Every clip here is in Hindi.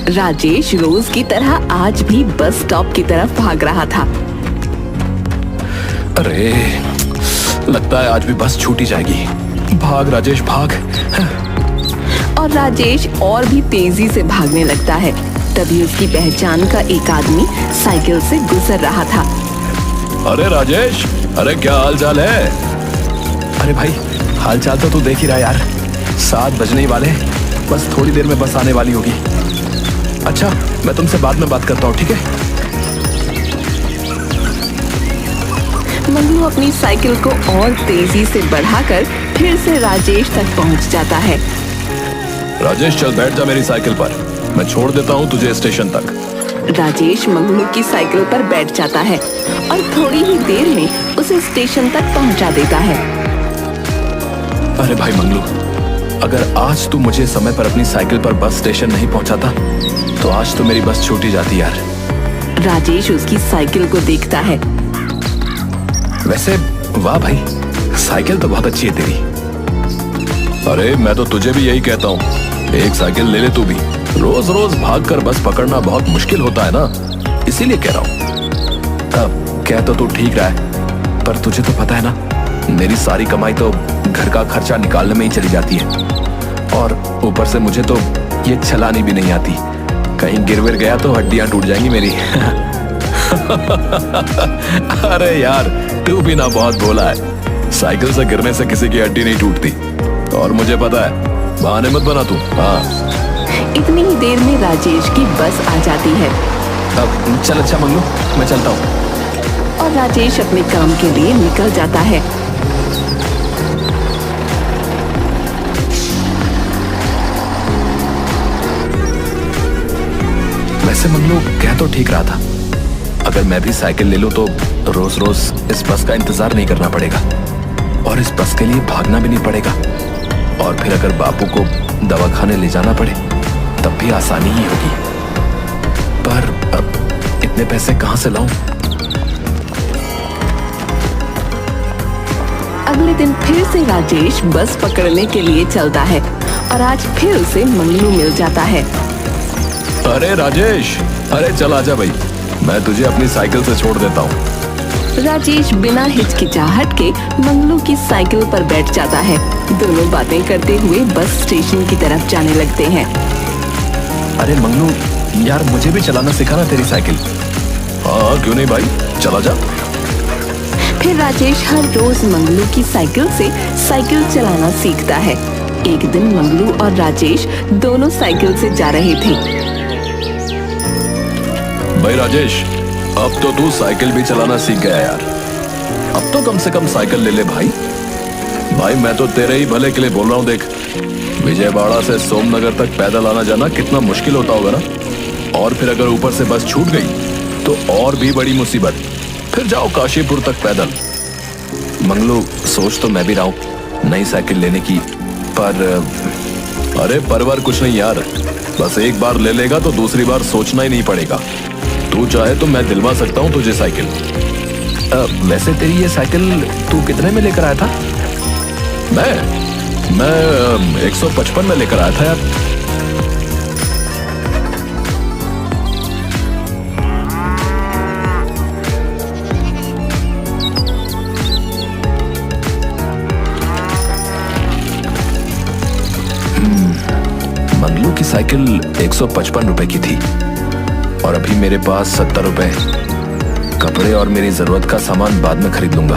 राजेश रोज की तरह आज भी बस स्टॉप की तरफ भाग रहा था। अरे, लगता है आज भी बस छूट ही जाएगी। भाग राजेश भाग। और राजेश और भी तेजी से भागने लगता है। तभी उसकी पहचान का एक आदमी साइकिल से गुजर रहा था। अरे राजेश, अरे क्या हाल चाल है? अरे भाई, हाल चाल तो तू देख ही रहा यार। 7 बजने ही वाले, बस थोड़ी देर में बस आने वाली होगी। अच्छा, मैं तुमसे बाद में बात करता हूँ, ठीक है? मंगलू अपनी साइकिल को और तेजी से बढ़ाकर फिर से राजेश तक पहुंच जाता है। राजेश चल बैठ जा मेरी साइकिल पर, मैं छोड़ देता हूँ तुझे स्टेशन तक। राजेश मंगलू की साइकिल पर बैठ जाता है और थोड़ी ही देर में उसे स्टेशन तक पहुंचा देता है। अरे भाई मंगलू, अगर आज तू मुझे समय पर अपनी साइकिल पर बस स्टेशन नहीं पहुंचाता तो आज तो मेरी बस छूट ही जाती यार। राजेश उसकी साइकिल को देखता है। वैसे वाह भाई, साइकिल तो बहुत अच्छी है तेरी। अरे मैं तो तुझे भी यही कहता हूँ, एक साइकिल ले ले तू भी। रोज रोज भागकर बस पकड़ना बहुत मुश्किल होता है ना, इसीलिए कह रहा हूँ। कह तो तू ठीक रहा है, पर तुझे तो पता है ना, मेरी सारी कमाई तो घर का खर्चा निकालने में ही चली जाती है। और ऊपर से मुझे तो ये चलानी भी नहीं आती। कहीं गिर विर गया तो हड्डियां टूट जाएंगी मेरी। अरे यार, तू भी ना बहुत भोला है। साइकिल से गिरने से किसी की हड्डी नहीं टूटती, और मुझे पता है। बहाने मत बना तू। हाँ, इतनी ही देर में राजेश की बस आ जाती है। अब चल, अच्छा मंगलू, मैं चलता हूँ। और राजेश अपने काम के लिए निकल जाता है। वैसे मंगलू कह तो ठीक रहा था, अगर मैं भी साइकिल ले लूं तो रोज रोज इस बस का इंतजार नहीं करना पड़ेगा और इस बस के लिए भागना भी नहीं पड़ेगा। और फिर अगर बापू को दवाखाने ले जाना पड़े तब भी आसानी ही होगी। पर अब इतने पैसे कहां से लाऊं? अगले दिन फिर से राजेश बस पकड़ने के लिए चलता है और आज फिर उसे मंगलू मिल जाता है। अरे राजेश, अरे चल आजा भाई, मैं तुझे अपनी साइकिल से छोड़ देता हूँ। राजेश बिना हिचकिचाहट के मंगलू की साइकिल पर बैठ जाता है। दोनों बातें करते हुए बस स्टेशन की तरफ जाने लगते हैं। अरे मंगलू यार, मुझे भी चलाना सिखाना तेरी साइकिल। हाँ क्यों नहीं भाई, चला जा। फिर राजेश हर रोज मंगलू की साइकिल से साइकिल चलाना सीखता है। एक दिन मंगलू और राजेश दोनों साइकिल से जा रहे थे। भाई राजेश, अब तो तू साइकिल भी चलाना सीख गया यार। अब तो कम से कम साइकिल ले ले भाई। भाई मैं तो तेरे ही भले के लिए बोल रहा हूँ। देख, विजयवाड़ा से सोमनगर तक पैदल आना जाना कितना मुश्किल होता होगा ना। और फिर अगर ऊपर से बस छूट गई तो और भी बड़ी मुसीबत। फिर जाओ काशीपुर तक पैदल। मंगलू, सोच तो मैं भी रहा हूँ नई साइकिल लेने की, पर अरे परवर कुछ नहीं यार, बस एक बार ले लेगा तो दूसरी बार सोचना ही नहीं पड़ेगा। तू चाहे तो मैं दिलवा सकता हूँ तुझे साइकिल। वैसे तेरी ये साइकिल तू कितने में लेकर आया था? मैं 155 में लेकर आया था यार। मंगलू की साइकिल 155 रुपए की थी और अभी मेरे पास 70 रुपए। कपड़े और मेरी जरूरत का सामान बाद में खरीद लूंगा,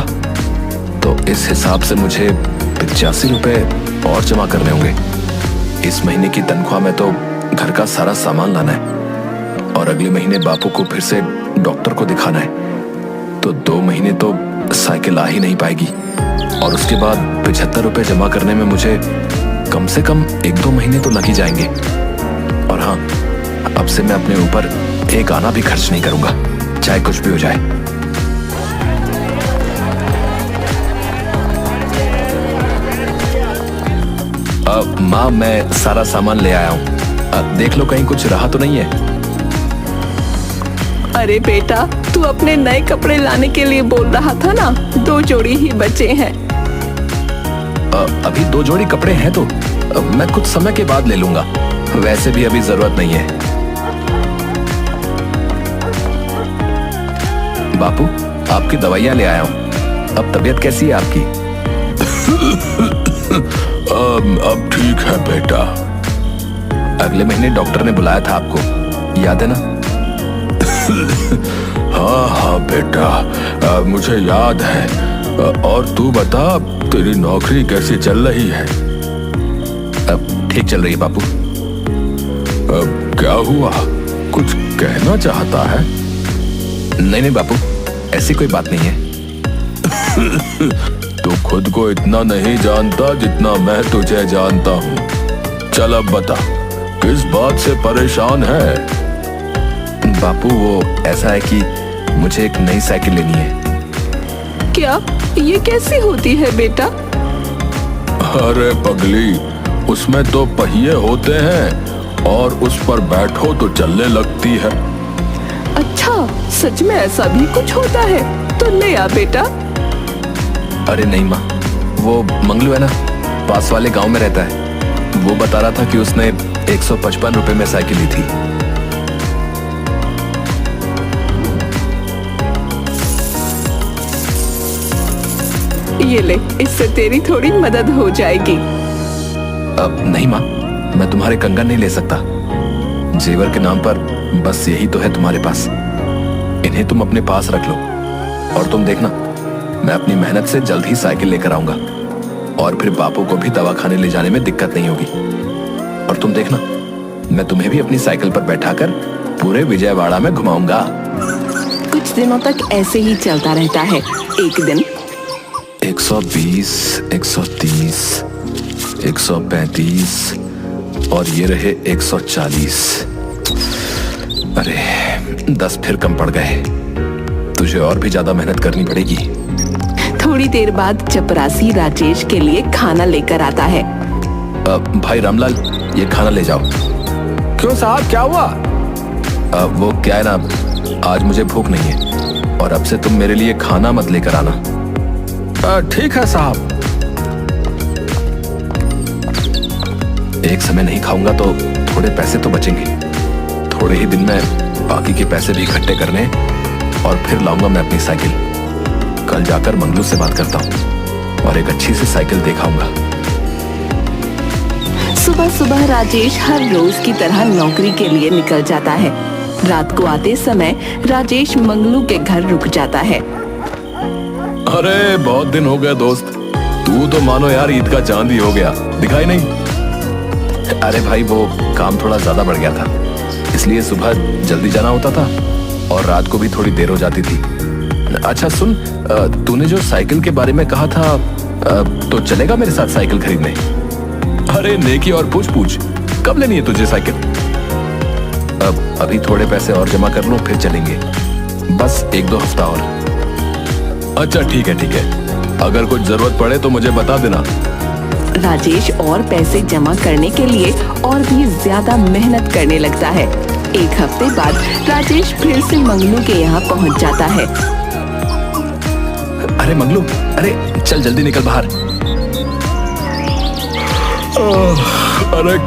तो इस हिसाब से मुझे 85 रुपए और जमा करने होंगे। इस महीने की तनख्वाह में तो घर का सारा सामान लाना है और अगले महीने बापू को फिर से डॉक्टर को दिखाना है, तो 2 महीने तो साइकिल आ ही नहीं पाएगी। और उसके बाद 75 रुपए जमा करने में मुझे कम से कम 1-2 महीने तो लग ही जाएंगे। और हाँ, अब से मैं अपने ऊपर एक आना भी खर्च नहीं करूंगा, चाहे कुछ भी हो जाए। माँ, मैं सारा सामान ले आया हूँ, देख लो कहीं कुछ रहा तो नहीं है। अरे बेटा, तू अपने नए कपड़े लाने के लिए बोल रहा था ना, 2 जोड़ी ही बचे हैं। अभी 2 जोड़ी कपड़े हैं तो मैं कुछ समय के बाद ले लूंगा, वैसे भी अभी जरूरत नहीं है। बापू, आपकी दवाइयाँ ले आया हूँ। अब तबीयत कैसी है आपकी? अब ठीक है बेटा। अगले महीने डॉक्टर ने बुलाया था आपको, याद है ना? हाँ हाँ बेटा, मुझे याद है। और तू बता, तेरी नौकरी कैसी चल रही है? अब ठीक चल रही है बापू। अब क्या हुआ, कुछ कहना चाहता है? नहीं नहीं बापू, ऐसी कोई बात नहीं है। तू खुद को इतना नहीं जानता जितना मैं तुझे जानता हूँ। चल अब बता, किस बात से परेशान है? बापू वो ऐसा है कि मुझे एक नई साइकिल लेनी है। क्या ये कैसी होती है बेटा? अरे पगली, उसमें तो पहिए होते हैं और उस पर बैठो तो चलने लगती है। अच्छा, सच में ऐसा भी कुछ होता है? तो ले आ बेटा। अरे नहीं माँ, वो मंगलू है ना, पास वाले गांव में रहता है। वो बता रहा था कि उसने 155 रुपए में साइकिल ली थी। ये ले, इससे तेरी थोड़ी मदद हो जाएगी। अब नहीं माँ, मैं तुम्हारे कंगन नहीं ले सकता। जेवर के नाम पर बस यही तो है तुम्हारे पास। इन्हें तुम अपने पास रख लो और तुम देखना, मैं अपनी मेहनत से जल्द ही साइकिल लेकर आऊंगा और फिर बापू को भी दवाखाने ले जाने में दिक्कत नहीं होगी। और तुम देखना, मैं तुम्हें भी अपनी साइकिल पर बैठाकर पूरे विजयवाड़ा में घुमाऊंगा। कुछ दिनों तक ऐसे ही चलता रहता है। एक दिन 120, 130, 135 और ये रहे 140। अरे 10 फिर कम पड़ गए। तुझे और भी ज्यादा मेहनत करनी पड़ेगी। थोड़ी देर बाद चपरासी राजेश के लिए खाना लेकर आता है। भाई रामलाल, ये खाना ले जाओ। क्यों साहब, क्या हुआ? वो क्या है ना, आज मुझे भूख नहीं है और अब से तुम मेरे लिए खाना मत लेकर आना। ठीक है साहब। एक समय नहीं खाऊंगा तो थोड़े पैसे तो बचेंगे। थोड़े ही दिन में बाकी के पैसे भी इकट्ठे करने और फिर लाऊंगा मैं अपनी साइकिल। कल जाकर मंगलू से बात करता हूँ और एक अच्छी सी साइकिल दिखाऊंगा। सुबह सुबह राजेश हर रोज की तरह नौकरी के लिए निकल जाता है। रात को आते समय राजेश मंगलू के घर रुक जाता है। अरे बहुत दिन हो गए दोस्त, तू तो मानो यार ईद का चांद ही हो गया, दिखाई नहीं। अरे भाई, वो काम थोड़ा ज्यादा बढ़ गया था, इसलिए सुबह जल्दी जाना होता था और रात को भी थोड़ी देर हो जाती थी। अच्छा सुन, तूने जो साइकिल के बारे में कहा था, तो चलेगा मेरे साथ साइकिल खरीदने? अरे नेकी और पूछ कब लेनी है तुझे साइकिल? अब अभी थोड़े पैसे और जमा कर लूं, फिर चलेंगे। बस 1-2 हफ्ता और। अच्छा ठीक है, अगर कुछ जरूरत पड़े तो मुझे बता देना। राजेश और पैसे जमा करने के लिए और भी ज्यादा मेहनत करने लगता है। एक हफ्ते बाद राजेश फिर से मंगलू के यहाँ पहुँच जाता है। अरे मंगलू, अरे चल जल्दी निकल बाहर। अरे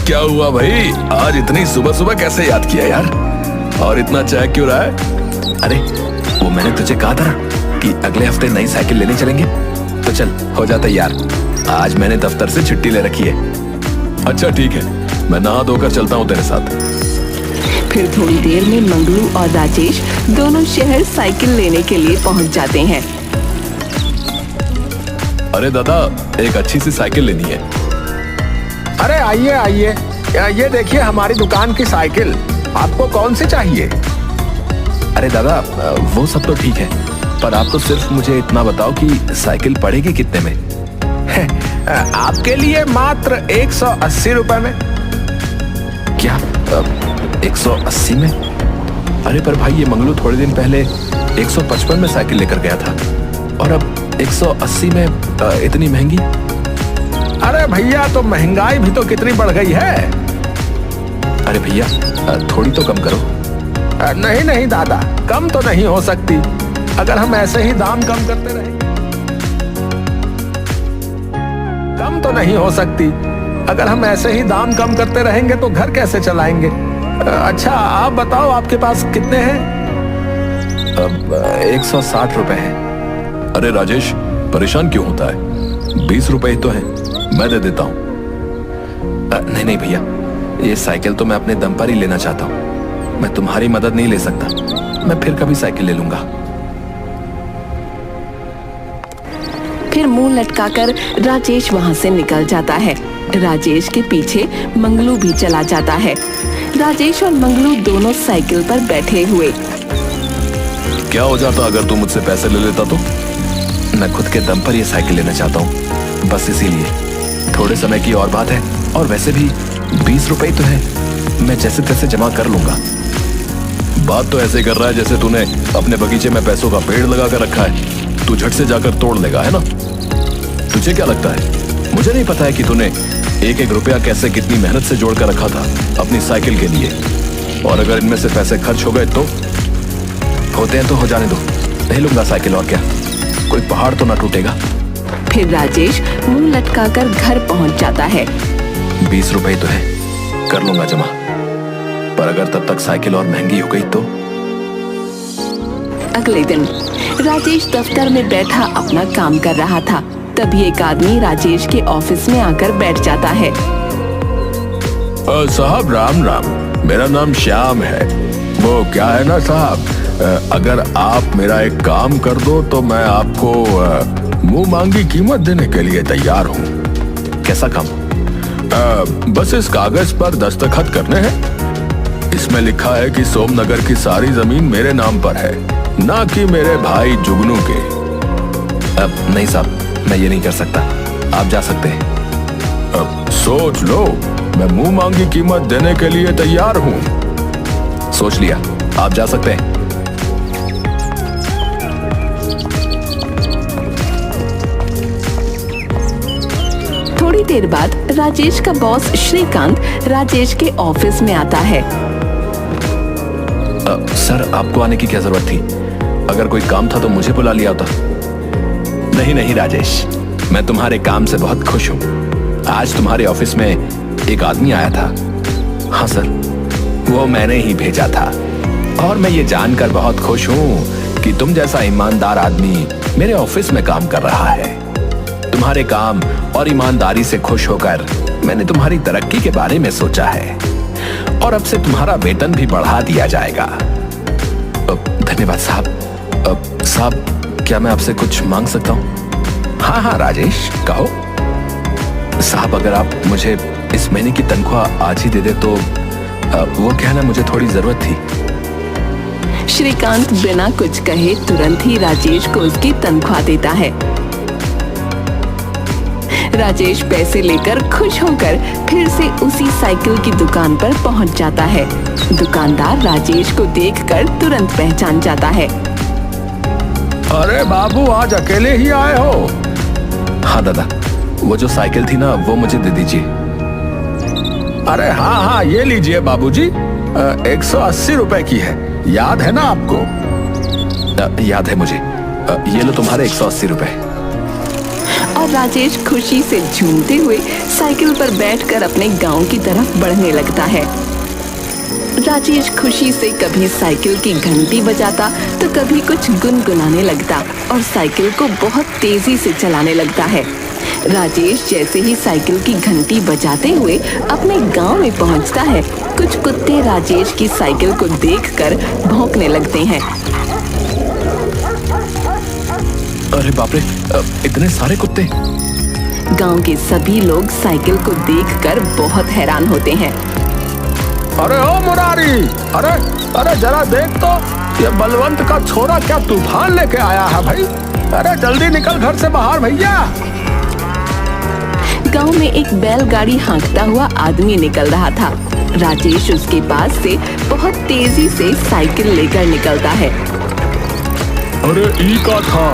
क्या हुआ भाई, आज इतनी सुबह सुबह कैसे याद किया यार? और इतना चाय क्यों रहा है? अरे वो मैंने तुझे कहा था कि अगले हफ्ते नई साइकिल लेने चलेंगे, तो चल हो जा तैयार। आज मैंने दफ्तर से छुट्टी ले रखी है। अच्छा ठीक है, मैं नहा धोकर चलता हूँ तेरे साथ। फिर थोड़ी देर में मंगलू और राजेश दोनों शहर साइकिल लेने के लिए पहुंच जाते हैं। अरे दादा, एक अच्छी सी साइकिल लेनी है। अरे आइए आइए, ये देखिए हमारी दुकान की साइकिल। आपको कौन सी चाहिए? अरे दादा, वो सब तो ठीक है, पर आप तो सिर्फ मुझे इतना बताओ कि साइकिल पड़ेगी कितने में? आपके लिए मात्र 180 रुपए में। क्या 180 में? अरे पर भाई, ये मंगलू थोड़े दिन पहले 155 में साइकिल लेकर गया था और अब 180 में इतनी महंगी? अरे भैया, तो महंगाई भी तो कितनी बढ़ गई है। अरे भैया, थोड़ी तो कम करो। नहीं दादा, कम तो नहीं हो सकती। अगर हम ऐसे ही दाम कम करते रहेंगे, कम तो नहीं हो सकती। अगर हम ऐसे ही दाम कम करते रहेंगे तो घर कैसे चलाएंगे? अच्छा आप बताओ, आपके पास कितने हैं? अब 160 रुपए है। अरे राजेश, परेशान क्यों होता है? 20 रुपए ही तो है, मैं दे देता हूँ। नहीं नहीं भैया, ये साइकिल तो मैं अपने दम पर ही लेना चाहता हूँ। मैं तुम्हारी मदद नहीं ले सकता। मैं फिर कभी साइकिल ले लूंगा। फिर मुंह लटकाकर राजेश वहां से निकल जाता है। राजेश के पीछे मंगलू भी चला जाता है। राजेश और मंगलू दोनों साइकिल पर बैठे हुए। क्या हो जाता अगर तू मुझसे पैसे ले लेता तो? मैं खुद के दम पर ये साइकिल लेना चाहता हूँ, बस इसीलिए। थोड़े समय की और बात है, और वैसे भी 20 रुपए तो है, मैं जैसे तैसे जमा कर लूंगा। बात तो ऐसे कर रहा है जैसे तूने अपने बगीचे में पैसों का पेड़ लगा कर रखा है। तू झट से जाकर तोड़ लेगा, है ना? तुझे क्या लगता है मुझे नहीं पता है कि तूने एक एक रुपया कैसे कितनी मेहनत से जोड़ कर रखा था अपनी साइकिल के लिए? और अगर इनमें से पैसे खर्च हो गए तो? होते हैं तो हो जाने दो, नहीं लूंगा साइकिल। और क्या, कोई पहाड़ तो ना टूटेगा। फिर राजेश मुंह लटकाकर घर पहुंच जाता है। 20 रुपए तो है, कर लूंगा जमा। पर अगर तब तक साइकिल और महंगी हो गई तो? अगले दिन राजेश दफ्तर में बैठा अपना काम कर रहा था। तभी एक आदमी राजेश के ऑफिस में आकर बैठ जाता है। साहब राम राम, मेरा नाम श्याम है। वो क्या है ना साहब, अगर आप मेरा एक काम कर दो तो मैं आपको मुंह मांगी कीमत देने के लिए तैयार हूँ। कैसा काम? बस इस कागज पर दस्तखत करने हैं। इसमें लिखा है कि सोमनगर की सारी जमीन मेरे नाम पर है, ना कि मेरे भाई जुगनू के। नहीं साहब, मैं ये नहीं कर सकता। आप जा सकते हैं। अब सोच लो, मैं मुंह मांगी कीमत देने के लिए तैयार हूँ। सोच लिया, आप जा सकते हैं। थोड़ी देर बाद राजेश का बॉस श्रीकांत राजेश के ऑफिस में आता है। सर, आपको आने की क्या जरूरत थी? अगर कोई काम था तो मुझे बुला लिया होता। नहीं नहीं राजेश, मैं तुम्हारे काम से बहुत खुश हूँ। आज तुम्हारे ऑफिस में एक आदमी आया था। हाँ सर, वो मैंने ही भेजा था। और मैं ये जानकर बहुत खुश हूँ कि तुम जैसा ईमानदार आदमी मेरे ऑफिस में काम कर रहा है। तुम्हारे काम और ईमानदारी से खुश होकर मैंने तुम्हारी तरक्की के बारे में सोचा है, और अब से तुम्हारा वेतन भी बढ़ा दिया जाएगा। धन्यवाद साहब। साहब, क्या मैं आपसे कुछ मांग सकता हूँ? हाँ हाँ राजेश, कहो। साहब, अगर आप मुझे इस महीने की तनख्वाह आज ही दे दे तो वो क्या है ना, मुझे थोड़ी जरूरत थी। श्रीकांत बिना कुछ कहे तुरंत ही राजेश को उसकी तनख्वाह देता है। राजेश पैसे लेकर खुश होकर फिर से उसी साइकिल की दुकान पर पहुंच जाता है। दुकानदार राजेश को देखकर तुरंत पहचान जाता है। अरे बाबू, आज अकेले ही आए हो? हाँ दादा, वो जो साइकिल थी ना, वो मुझे दे दीजिए। अरे हाँ हाँ, ये लीजिए बाबूजी, 180 रुपए की है। याद है ना आपको? याद है मुझे। ये लो तुम्हारे 180 रुपए। और राजेश खुशी से झूमते हुए साइकिल पर बैठकर अपने गांव की तरफ बढ़ने लगता है। राजेश खुशी से कभी साइकिल की घंटी बजाता तो कभी कुछ गुनगुनाने लगता और साइकिल को बहुत तेजी से चलाने लगता है। राजेश जैसे ही साइकिल की घंटी बजाते हुए अपने गांव में पहुंचता है, कुछ कुत्ते राजेश की साइकिल को देखकर भौंकने लगते हैं। अरे बाप रे, इतने सारे कुत्ते! गांव के सभी लोग साइकिल को देखकर बहुत हैरान होते हैं। अरे ओ मुरारी, अरे अरे जरा देख तो, ये बलवंत का छोरा क्या तूफान लेके आया है भाई। अरे जल्दी निकल घर से बाहर भैया। गांव में एक बैलगाड़ी हाँकता हुआ आदमी निकल रहा था। राजेश उसके पास से बहुत तेजी से साइकिल लेकर निकलता है। अरे ई का था।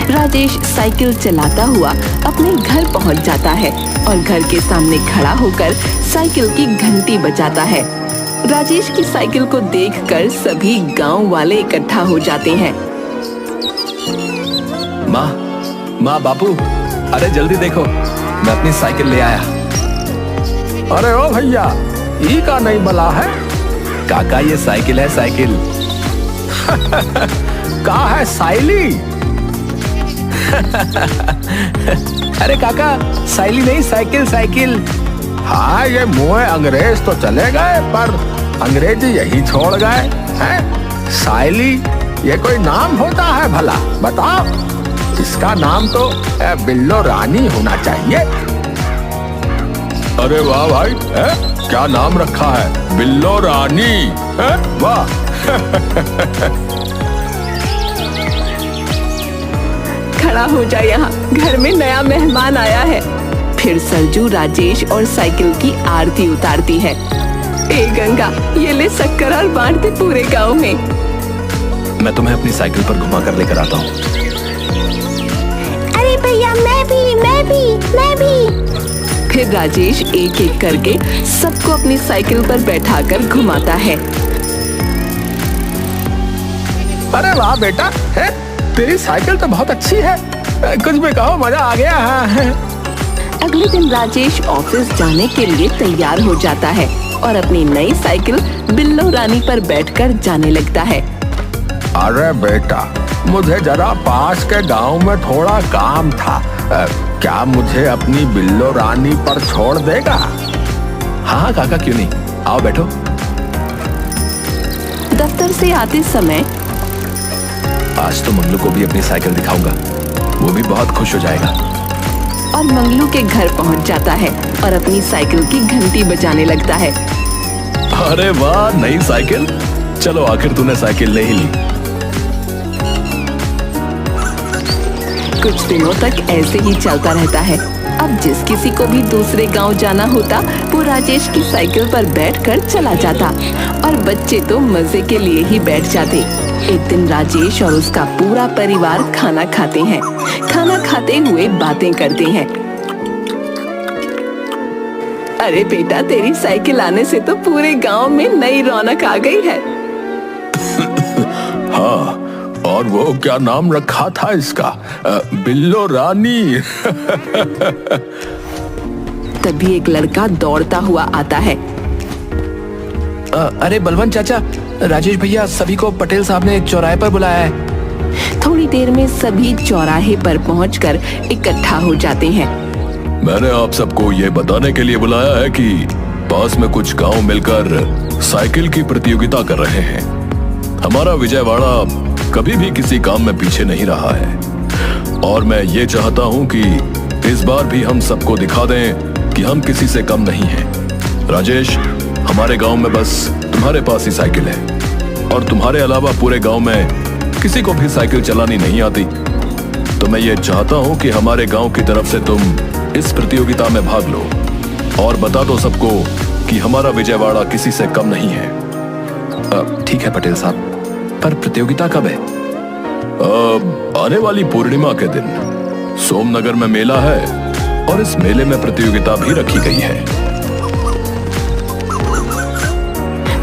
राजेश साइकिल चलाता हुआ अपने घर पहुंच जाता है और घर के सामने खड़ा होकर साइकिल की घंटी बजाता है। राजेश की साइकिल को देखकर सभी गांव वाले इकट्ठा हो जाते हैं। माँ बापू, अरे जल्दी देखो, मैं अपनी साइकिल ले आया। अरे ओ भैया, ई का नहीं बला है? काका, ये साइकिल है, साइकिल। कहाँ है साइली? अरे काका, साइली नहीं, साइकिल साइकिल। हाँ, ये मुँह अंग्रेज तो चले गए पर अंग्रेजी यही छोड़ गए हैं। साइली ये कोई नाम होता है भला? बताओ, इसका नाम तो बिल्लो रानी होना चाहिए। अरे वाह भाई, क्या नाम रखा है, बिल्लो रानी, वाह। खड़ा हो जा, यहाँ घर में नया मेहमान आया है। फिर सरजू राजेश और साइकिल की आरती उतारती है। ए गंगा, ये ले शक्कर और बांट दे पूरे गांव में। मैं तुम्हें अपनी साइकिल पर घुमा कर लेकर आता हूँ। अरे भैया, मैं भी। फिर राजेश एक एक करके सबको अपनी साइकिल पर बैठाकर घुमाता है। अरे वाह बेटा, है तेरी साइकिल तो बहुत अच्छी है। कुछ भी कहो, मजा आ गया। हाँ। अगले दिन राजेश ऑफिस जाने के लिए तैयार हो जाता है और अपनी नई साइकिल बिल्लो रानी पर बैठकर जाने लगता है। अरे बेटा, मुझे जरा पास के गांव में थोड़ा काम था। क्या मुझे अपनी बिल्लो रानी पर छोड़ देगा? हाँ काका, क्यों नहीं, आओ बैठो। दफ्तर से आते समय आज तो मंगलू को भी अपनी साइकिल दिखाऊंगा, वो भी बहुत खुश हो जाएगा। और मंगलू के घर पहुंच जाता है और अपनी साइकिल की घंटी बजाने लगता है। अरे वाह, नई साइकिल, चलो आखिर तूने साइकिल ले ही ली। कुछ दिनों तक ऐसे ही चलता रहता है। अब जिस किसी को भी दूसरे गांव जाना होता, वो राजेश की साइकिल पर बैठकर चला जाता और बच्चे तो मजे के लिए ही बैठ जाते। एक दिन राजेश और उसका पूरा परिवार खाना खाते हैं। खाना खाते हुए बातें करते हैं। अरे बेटा, तेरी साइकिल आने से तो पूरे गांव में नई रौनक आ गई है। हाँ, और वो क्या नाम रखा था इसका, बिल्लो रानी। तभी एक लड़का दौड़ता हुआ आता है। अरे बलवंत चाचा, राजेश भैया सभी को पटेल साहब ने चौराहे पर बुलाया है। थोड़ी देर में सभी चौराहे पर पहुंचकर इकट्ठा हो जाते हैं। मैंने आप सबको ये बताने के लिए बुलाया है कि पास में कुछ गांव मिलकर साइकिल की प्रतियोगिता कर रहे हैं। हमारा विजयवाड़ा कभी भी किसी काम में पीछे नहीं रहा है और मैं ये चाहता हूँ कि इस बार भी हम सबको दिखा दें कि हम किसी से कम नहीं हैं। राजेश, हमारे गांव में बस तुम्हारे पास ही साइकिल है और तुम्हारे अलावा पूरे गांव में किसी को भी साइकिल चलानी नहीं आती। तो मैं ये चाहता हूँ कि हमारे गांव की तरफ से तुम इस प्रतियोगिता में भाग लो और बता दो सबको कि हमारा विजयवाड़ा किसी से कम नहीं है। ठीक है पटेल साहब, पर प्रतियोगिता कब है? आने वाली पूर्णिमा के दिन सोमनगर में मेला है और इस मेले में प्रतियोगिता भी रखी गई है।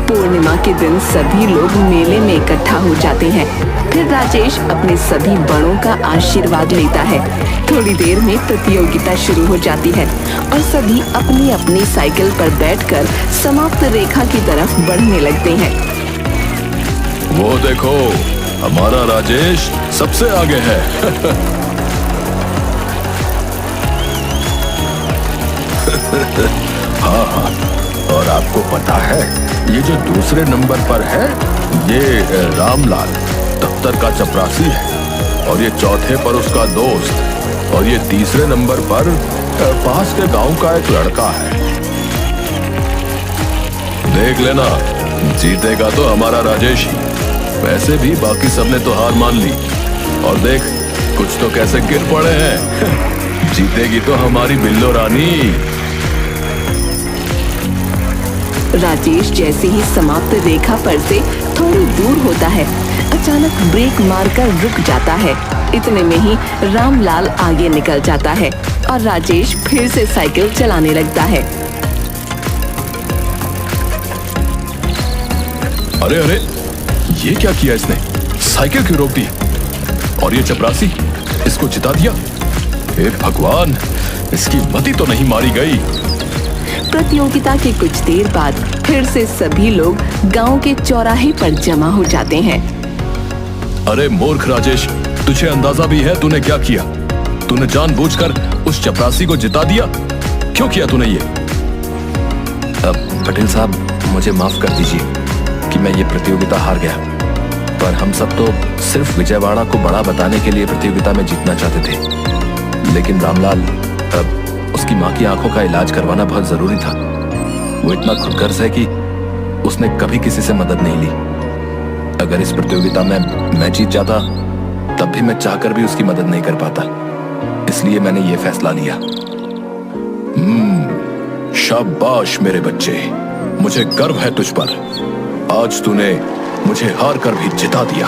पूर्णिमा के दिन सभी लोग मेले में इकट्ठा हो जाते हैं। फिर राजेश अपने सभी बड़ों का आशीर्वाद लेता है। थोड़ी देर में प्रतियोगिता शुरू हो जाती है और सभी अपनी अपनी साइकिल पर बैठकर समाप्त रेखा की तरफ बढ़ने लगते हैं। वो देखो, हमारा राजेश सबसे आगे है। हाँ, और आपको पता है, ये जो दूसरे नंबर पर है, ये रामलाल दफ्तर का चपरासी है और ये चौथे पर उसका दोस्त और ये तीसरे नंबर पर पास के गांव का एक लड़का है। देख लेना, जीतेगा तो हमारा राजेश ही। वैसे भी बाकी सबने तो हार मान ली और देख कुछ तो कैसे गिर पड़े हैं। जीतेगी तो हमारी बिल्लो रानी। राजेश जैसे ही समाप्त रेखा पर से थोड़ी दूर होता है, अचानक ब्रेक मारकर रुक जाता है। इतने में ही रामलाल आगे निकल जाता है और राजेश फिर से साइकिल चलाने लगता है। अरे अरे, ये क्या किया इसने? साइकिल क्यों रोक दी? और ये चपरासी, इसको जिता दिया? हे भगवान, इसकी मति तो नहीं मारी गई। प्रतियोगिता के कुछ देर बाद फिर से सभी लोग गांव के चौराहे पर जमा हो जाते हैं। अरे मूर्ख राजेश, तुझे अंदाजा भी है तूने क्या किया? तूने जानबूझकर उस चपरासी को जिता दिया। क्यों किया तूने ये? पटेल साहब, मुझे माफ कर दीजिए कि मैं ये प्रतियोगिता हार गया, पर हम सब तो सिर्फ विजयवाड़ा को बड़ा बताने के लिए प्रतियोगिता में जीतना चाहते थे। लेकिन रामलाल, उसकी माँ की आंखों का इलाज करवाना बहुत जरूरी था। वो इतना खुदगर्ज है कि उसने कभी किसी से मदद नहीं ली। अगर इस प्रतियोगिता में मैं जीत जाता तब भी मैं चाहकर भी उसकी मदद नहीं कर पाता। इसलिए मैंने ये फैसला लिया। शाबाश मेरे बच्चे, मुझे गर्व है तुझ पर। आज तूने मुझे हार कर भी जिता दिया।